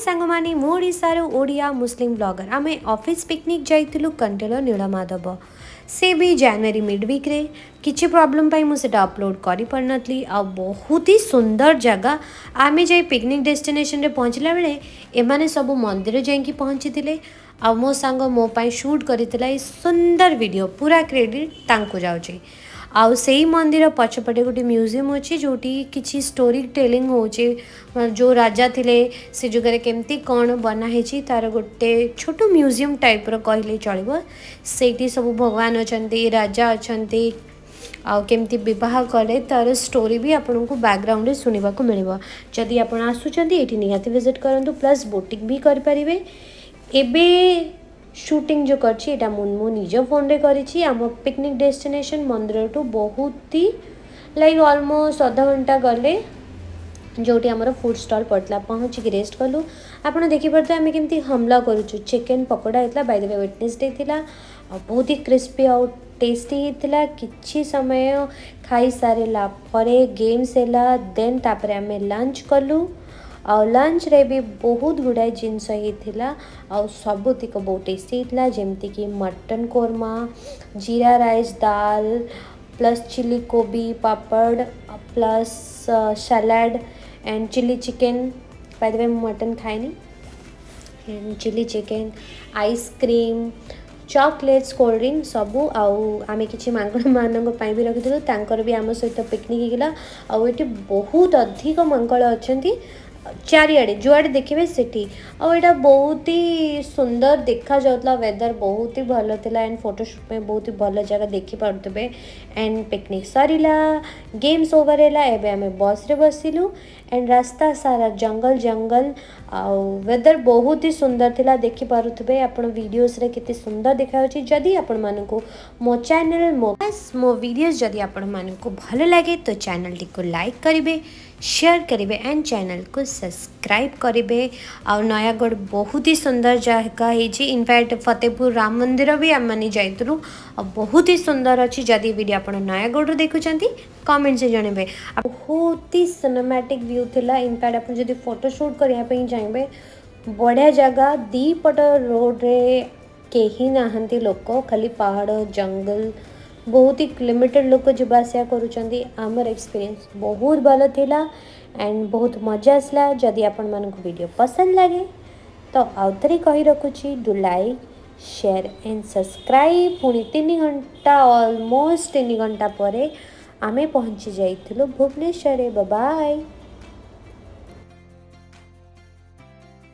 सांगमानी मो ओडिशार ओडिया मुस्लिम ब्लॉगर आम ऑफिस पिकनिक जाइलु कंटेल नीलमाधव से भी जनवरी मिड वीक रे किसी प्रॉब्लम पाई मुझे अपलोड कर पारि आ बहुत ही सुंदर जगह आम जा पिकनिक डेस्टिनेशन रे पहुँचला बेले एमाने सब मंदिर जाइए पहुँची थे आ मो सांग मो पाई शूट करथिला सुंदर वीडियो पूरा क्रेडिट तांको जाउची। आउ से मंदिर पछपटे गोटे म्यूजियम अच्छी जोटी किसी स्टोरी टेलिंग हो जो राजा थिले से जुगरे केमती कौन बनाही तार गोटे छोट म्यूजियम टाइप रो कहले चलो से सब भगवान अच्छा राजा अच्छा आउ केमती विवाह कले तार स्टोरी भी आपन को बैकग्राउंड शुणा मिल जदि आप आसुँच ये निहाती विजिट करूँ प्लस बोटिंग भी करें एबे शूटिंग जो करछि मु निज फोन रे करिछि आम पिकनिक डेस्टिनेशन मंदिर टू बहुत ही लाइक ऑलमोस्ट आधा घंटा गले जोटी आमर फूड स्टॉल पड़ता पहुँचिक रेस्ट कलु आपड़ देखिपे आम केमती हमला करुचु चिकेन पकोड़ा होता बाय द वे वेडनेसडे थिला बहुत ही क्रिस्पी आउ टेस्टी होता किछि समय खाई सारा परे गेम्स है देन तापर आम लंच कलु आ लंच रे भी बहुत गुड़ाए जिनस होता आ सबुतिक बहुत टेस्टी होता जमती कि मटन कोरमा जीरा राइस दाल प्लस चिली कोबी पापड़ plus salad and chilli chicken by the way mutton खाएनी and chilli chicken ice cream chocolates cold drink सबू आम कि मांकड़ मानक भी रखिलु तांकर भी आम सहित पिकनिक होगा आठ बहुत अधिक मांकड़ अच्छा चारिआडे जुआड़े देखिए सेठी आईटा बहुत ही सुंदर देखा जाता वेदर बहुत ही भल था एंड फोटोशूट में बहुत ही भल जगह देखी पारे and picnic Sarila games over है एवं आम बस रे बसिलु एंड रास्ता सारा जंगल जंगल आउ वेदर बहुत ही सुंदर थिला देखि पारुथबे आपण वीडियोस रे केते सुंदर देखाउची। जदि आपण मानको मो चैनल मो वीडियोस जदि आपण मानको भल लागे तो चैनल टी को लाइक करिवे शेयर करेंगे एंड चैनल को सब्सक्राइब करेंगे आ नयागढ़ बहुत ही सुंदर जगह है इनफैक्ट फतेहपुर राम मंदिर भी आम मैंने जाइलु बहुत ही सुंदर अच्छी जदि वीडियो आप नयागढ़ देखुं कमेंट से जनइबे बहुत ही सिनेमैटिक व्यू थिला इनफैक्ट आप जब फोटोशूट करने चाहिए बढ़िया जगह दीपट रोड रे कहीं नहांती लोक खाली पहाड़ जंगल बहुत ही लिमिटेड लोग जावासिया करुँचर एक्सपीरियंस बहुत भल थिला एंड बहुत मजा आसला। जदि आपण मानक वीडियो पसंद लगे तो आउ थे कही रखुची do like share and subscribe पुणी 3 घंटा ऑलमोस्ट 3 घंटा पर आमे पहुँची जाइलु भुवनेश्वर। Bye bye.